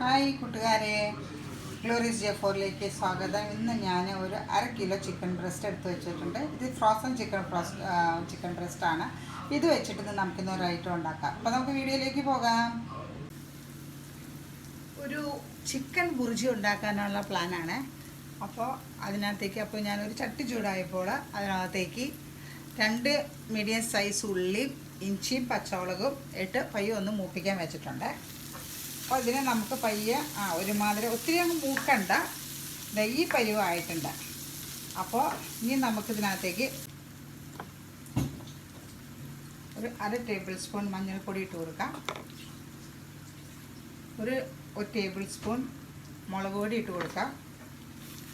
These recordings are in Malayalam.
ഹായ് കൂട്ടുകാരെ, ഗ്ലോറീസ് ജെ4ലേക്ക് സ്വാഗതം. ഇന്ന് ഞാൻ ഒരു 1/2 കിലോ ചിക്കൻ ബ്രസ്റ്റ് എടുത്ത് വെച്ചിട്ടുണ്ട്. ഇത് ഫ്രോസൺ ചിക്കൻ ബ്രസ്റ്റാണ്. ഇത് വെച്ചിട്ട് നമുക്കിന്ന് ഒരു ഐറ്റം ഉണ്ടാക്കാം. അപ്പോൾ നമുക്ക് വീഡിയോയിലേക്ക് പോകാം. ഒരു ചിക്കൻ ബുർജി ഉണ്ടാക്കാനുള്ള പ്ലാനാണ്. അപ്പോൾ അതിനകത്തേക്ക് ഞാനൊരു ചട്ടി ചൂടായപ്പോൾ അതിനകത്തേക്ക് 2 മീഡിയം സൈസ് ഉള്ളിയും ഇഞ്ചിയും പച്ചമുളകും ഇട്ട് പയ്യെ ഒന്ന് മൂപ്പിക്കാൻ വെച്ചിട്ടുണ്ട്. അപ്പോൾ ഇതിനെ നമുക്ക് പയ്യെ ഒരുമാതിരി ഒത്തിരി അങ്ങ് മൂക്കണ്ട, ഈ പരുവായിട്ടുണ്ട്. അപ്പോൾ ഇനി നമുക്കിതിനകത്തേക്ക് ഒരു 1/2 ടേബിൾ സ്പൂൺ മഞ്ഞൾപ്പൊടി ഇട്ട് കൊടുക്കാം. ഒരു ടേബിൾ സ്പൂൺ മുളക് പൊടി ഇട്ട് കൊടുക്കാം.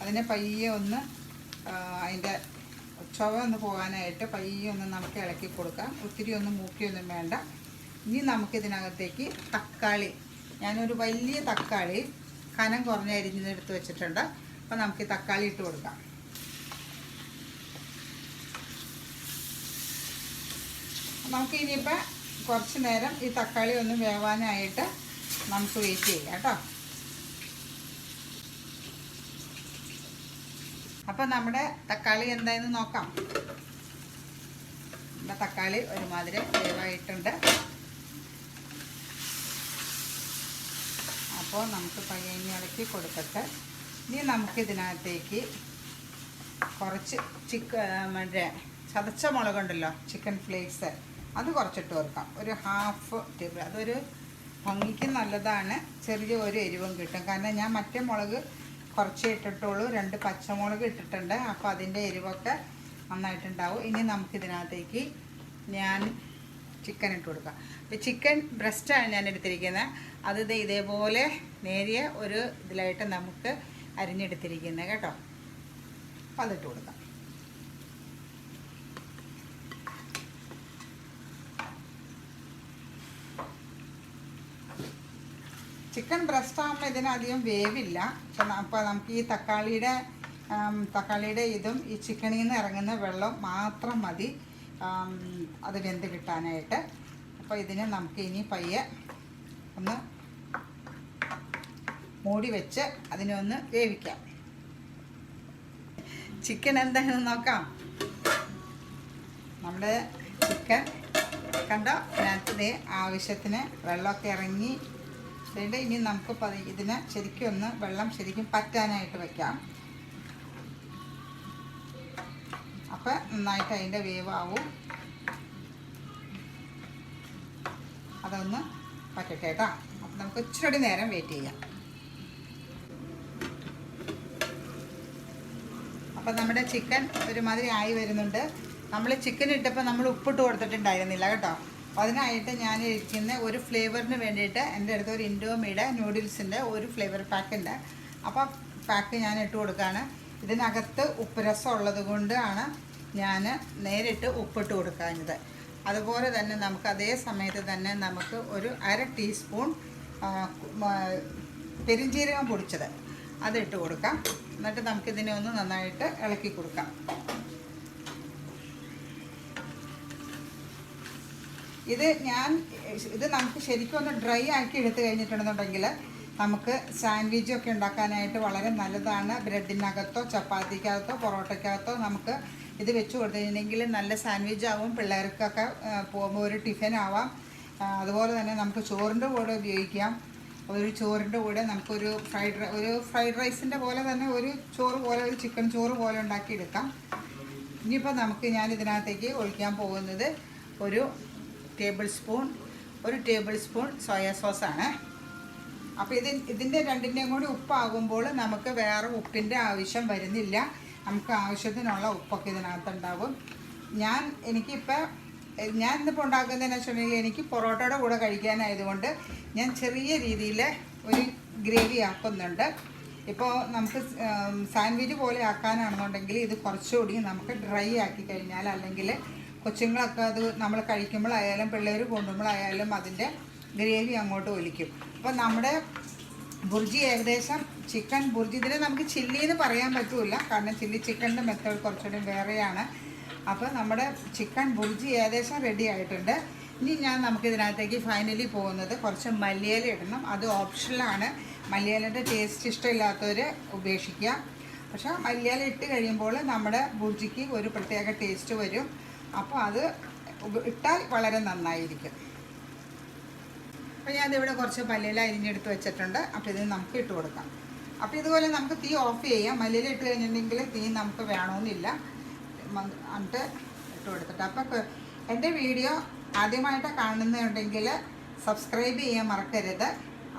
അതിനെ പയ്യെ ഒന്ന് അതിൻ്റെ ചുവ ഒന്ന് പോകാനായിട്ട് പയ്യെ ഒന്ന് നമുക്ക് ഇളക്കി കൊടുക്കാം. ഒത്തിരി ഒന്നും മൂക്കിയൊന്നും വേണ്ട. ഇനി നമുക്കിതിനകത്തേക്ക് തക്കാളി, ഞാനൊരു വലിയ തക്കാളി കനം കുറഞ്ഞ അരിഞ്ഞെടുത്ത് വെച്ചിട്ടുണ്ട്. അപ്പോൾ നമുക്ക് ഈ തക്കാളി ഇട്ട് കൊടുക്കാം. നമുക്ക് ഇനിയിപ്പോൾ കുറച്ച് നേരം ഈ തക്കാളി ഒന്ന് വേവാനായിട്ട് നമുക്ക് വെയിറ്റ് ചെയ്യാം കേട്ടോ. അപ്പോൾ നമ്മുടെ തക്കാളി എന്തായെന്ന് നോക്കാം. നമ്മുടെ തക്കാളി ഒരുമാതിരി വേവായിട്ടുണ്ട്. അപ്പോൾ നമുക്ക് പയ്യെ ഇളക്കി കൊടുക്കട്ടെ. ഇനി നമുക്കിതിനകത്തേക്ക് കുറച്ച് ചതച്ച മുളകുണ്ടല്ലോ, ചിക്കൻ ഫ്ലേക്സ്, അത് കുറച്ചിട്ട് കൊടുക്കാം. ഒരു 1/2 ടേബിൾ. അതൊരു ഭംഗിക്ക് നല്ലതാണ്, ചെറിയ ഒരു എരിവും കിട്ടും. കാരണം ഞാൻ മറ്റേ മുളക് കുറച്ചേ ഇട്ടിട്ടുള്ളൂ, 2 പച്ചമുളക് ഇട്ടിട്ടുണ്ട്. അപ്പോൾ അതിൻ്റെ എരിവൊക്കെ നന്നായിട്ടുണ്ടാവും. ഇനി നമുക്കിതിനകത്തേക്ക് ഞാൻ ചിക്കൻ ഇട്ട് കൊടുക്കാം. അപ്പോൾ ചിക്കൻ ബ്രസ്റ്റാണ് ഞാൻ എടുത്തിരിക്കുന്നത്. അത് ഇതേപോലെ നേരിയ ഒരു ഇതിലായിട്ട് നമുക്ക് അരിഞ്ഞെടുത്തിരിക്കുന്നത് കേട്ടോ. അപ്പോൾ അതിട്ട് കൊടുക്കാം. ചിക്കൻ ബ്രസ്റ്റ് ആകുമ്പോൾ ഇതിനധികം വേവില്ല. അപ്പോൾ നമുക്ക് ഈ തക്കാളിയുടെ ഇതും ഈ ചിക്കനിൽ നിന്ന് ഇറങ്ങുന്ന വെള്ളം മാത്രം മതി അത് വെന്ത് കിട്ടാനായിട്ട്. അപ്പോൾ ഇതിനെ നമുക്ക് ഇനി പയ്യെ ഒന്ന് മൂടി വെച്ച് അതിനെ ഒന്ന് വേവിക്കാം. ചിക്കൻ എന്താണെന്ന് നോക്കാം. നമ്മുടെ ചിക്കൻ കണ്ടോ, അതിനകത്ത് ആവശ്യത്തിന് വെള്ളമൊക്കെ ഇറങ്ങി. ഇനി നമുക്ക് ഇതിനെ ശരിക്കും ഒന്ന് വെള്ളം ശരിക്കും പറ്റാനായിട്ട് വയ്ക്കാം. അപ്പം നന്നായിട്ട് അതിൻ്റെ വേവാവും. അതൊന്ന് പറ്റട്ടെ കേട്ടോ. അപ്പം നമുക്ക് ഇച്ചിരി നേരം വെയിറ്റ് ചെയ്യാം. അപ്പം നമ്മുടെ ചിക്കൻ ഒരുമാതിരി ആയി വരുന്നുണ്ട്. നമ്മൾ ചിക്കൻ ഇട്ടപ്പോൾ നമ്മൾ ഉപ്പിട്ട് കൊടുത്തിട്ടുണ്ടായിരുന്നില്ല കേട്ടോ. അപ്പോൾ അതിനായിട്ട് ഞാൻ ഇരിക്കുന്ന ഒരു ഫ്ലേവറിന് വേണ്ടിയിട്ട് എൻ്റെ അടുത്ത് ഒരു ഇൻഡോമിയുടെ നൂഡിൽസിൻ്റെ ഒരു ഫ്ലേവർ പാക്കുണ്ട്. അപ്പോൾ പാക്ക് ഞാൻ ഇട്ട് കൊടുക്കുകയാണ്. ഇതിനകത്ത് ഉപ്പ് രസം ഉള്ളത് കൊണ്ടാണ് ഞാൻ നേരിട്ട് ഉപ്പിട്ട് കൊടുക്കാഞ്ഞത്. അതുപോലെ തന്നെ നമുക്ക് അതേ സമയത്ത് തന്നെ നമുക്ക് ഒരു 1/2 ടീസ്പൂൺ പെരിഞ്ജീരകം പൊടിച്ചത് അതിട്ട് കൊടുക്കാം. എന്നിട്ട് നമുക്കിതിനെ ഒന്ന് നന്നായിട്ട് ഇളക്കി കൊടുക്കാം. ഇത് നമുക്ക് ശരിക്കും ഒന്ന് ഡ്രൈ ആക്കി എടുത്തു കഴിഞ്ഞിട്ടുണ്ടെന്നുണ്ടെങ്കിൽ നമുക്ക് സാൻഡ്വിച്ചൊക്കെ ഉണ്ടാക്കാനായിട്ട് വളരെ നല്ലതാണ്. ബ്രെഡിനകത്തോ ചപ്പാത്തിക്കകത്തോ പൊറോട്ടയ്ക്കകത്തോ നമുക്ക് ഇത് വെച്ച് കൊടുത്തിട്ടുണ്ടെങ്കിൽ നല്ല സാൻഡ്വിച്ച് ആവും. പിള്ളേർക്കൊക്കെ പോകുമ്പോൾ ഒരു ടിഫിൻ ആവാം. അതുപോലെ തന്നെ നമുക്ക് ചോറിൻ്റെ കൂടെ ഉപയോഗിക്കാം. ഒരു ചോറിൻ്റെ കൂടെ നമുക്കൊരു ഫ്രൈഡ് റൈസിൻ്റെ പോലെ തന്നെ ഒരു ചോറ് പോലെ, ഒരു ചിക്കൻ ചോറ് പോലെ ഉണ്ടാക്കിയെടുക്കാം. ഇനിയിപ്പോൾ ഞാൻ ഇതിനകത്തേക്ക് ഒഴിക്കാൻ പോകുന്നത് ഒരു ടേബിൾ സ്പൂൺ സോയാ സോസാണ്. അപ്പോൾ ഇതിൻ്റെ രണ്ടിൻ്റെയും കൂടി ഉപ്പാകുമ്പോൾ നമുക്ക് വേറെ ഉപ്പിൻ്റെ ആവശ്യം വരുന്നില്ല. നമുക്ക് ആവശ്യത്തിനുള്ള ഉപ്പൊക്കെ ഇതിനകത്തുണ്ടാവും. ഞാനിന്നിപ്പോൾ ഉണ്ടാക്കുന്നതെന്ന് വെച്ചിട്ടുണ്ടെങ്കിൽ എനിക്ക് പൊറോട്ടയുടെ കൂടെ കഴിക്കാനായതുകൊണ്ട് ഞാൻ ചെറിയ രീതിയിൽ ഒരു ഗ്രേവി ആക്കുന്നുണ്ട്. ഇപ്പോൾ നമുക്ക് സാൻഡ്വിച്ച് പോലെ ആക്കാനാണെന്നുണ്ടെങ്കിൽ ഇത് കുറച്ചുകൂടി നമുക്ക് ഡ്രൈ ആക്കി കഴിഞ്ഞാൽ, അല്ലെങ്കിൽ കൊച്ചുങ്ങളൊക്കെ അത് നമ്മൾ കഴിക്കുമ്പോഴായാലും പിള്ളേർ കൊണ്ടുമ്പോഴായാലും അതിൻ്റെ ഗ്രേവി അങ്ങോട്ട് ഒലിക്കും. അപ്പോൾ നമ്മുടെ ബുർജി ഏകദേശം ചിക്കൻ ബുർജി, ഇതിനെ നമുക്ക് ചില്ലി എന്ന് പറയാൻ പറ്റില്ല, കാരണം ചില്ലി ചിക്കൻ്റെ മെത്തേഡ് കുറച്ചുകൂടി വേറെയാണ്. അപ്പോൾ നമ്മുടെ ചിക്കൻ ബുർജി ഏകദേശം റെഡി ആയിട്ടുണ്ട്. ഇനി നമുക്ക് ഇതിനകത്തേക്ക് ഫൈനലി പോകുന്നത് കുറച്ച് മല്ലിയില ഇടണം. അത് ഓപ്ഷനിലാണ്. മല്ലിയിലയുടെ ടേസ്റ്റ് ഇഷ്ടമില്ലാത്തവർ ഉപേക്ഷിക്കുക. പക്ഷേ മല്ലിയില ഇട്ട് കഴിയുമ്പോൾ നമ്മുടെ ബുർജിക്ക് ഒരു പ്രത്യേക ടേസ്റ്റ് വരും. അപ്പോൾ അത് ഇട്ടാൽ വളരെ നന്നായിരിക്കും. അപ്പോൾ ഞാനിവിടെ കുറച്ച് മല്ലിയില അരിഞ്ഞെടുത്ത് വെച്ചിട്ടുണ്ട്. അപ്പോൾ ഇത് നമുക്ക് ഇട്ട് കൊടുക്കാം. അപ്പോൾ ഇതുപോലെ നമുക്ക് തീ ഓഫ് ചെയ്യാം. മല്ലിയില ഇട്ട് കഴിഞ്ഞിട്ടുണ്ടെങ്കിൽ തീ നമുക്ക് വേണമെന്നില്ല. എന്നിട്ട് ഇട്ട് കൊടുത്തിട്ട് അപ്പോൾ എൻ്റെ വീഡിയോ ആദ്യമായിട്ട് കാണുന്നുണ്ടെങ്കിൽ സബ്സ്ക്രൈബ് ചെയ്യാൻ മറക്കരുത്.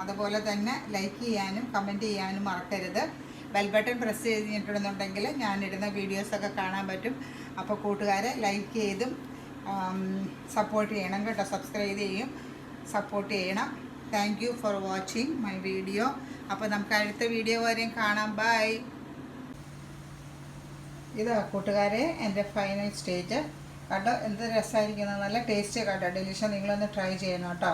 അതുപോലെ തന്നെ ലൈക്ക് ചെയ്യാനും കമൻറ്റ് ചെയ്യാനും മറക്കരുത്. ബെൽ ബട്ടൺ പ്രസ് ചെയ്തിട്ടുണ്ടെന്നുണ്ടെങ്കിൽ ഞാനിടുന്ന വീഡിയോസൊക്കെ കാണാൻ പറ്റും. അപ്പോൾ കൂട്ടുകാരെ ലൈക്ക് ചെയ്തും സപ്പോർട്ട് ചെയ്യണം കേട്ടോ. സബ്സ്ക്രൈബ് ചെയ്യും സപ്പോർട്ട് ചെയ്യണം. Thank you for watching my video. അപ്പോൾ നമുക്ക് അടുത്ത വീഡിയോ വരെയും കാണാം. ബൈ. ഇതാ കൂട്ടുകാരെ എൻ്റെ ഫൈനൽ സ്റ്റേജ്. കേട്ടോ എന്ത് രസമായിരിക്കുന്നത്. നല്ല ടേസ്റ്റ് കേട്ടോ. ഡെലിഷ്യസ്. നിങ്ങളൊന്ന് ട്രൈ ചെയ്യണം കേട്ടോ.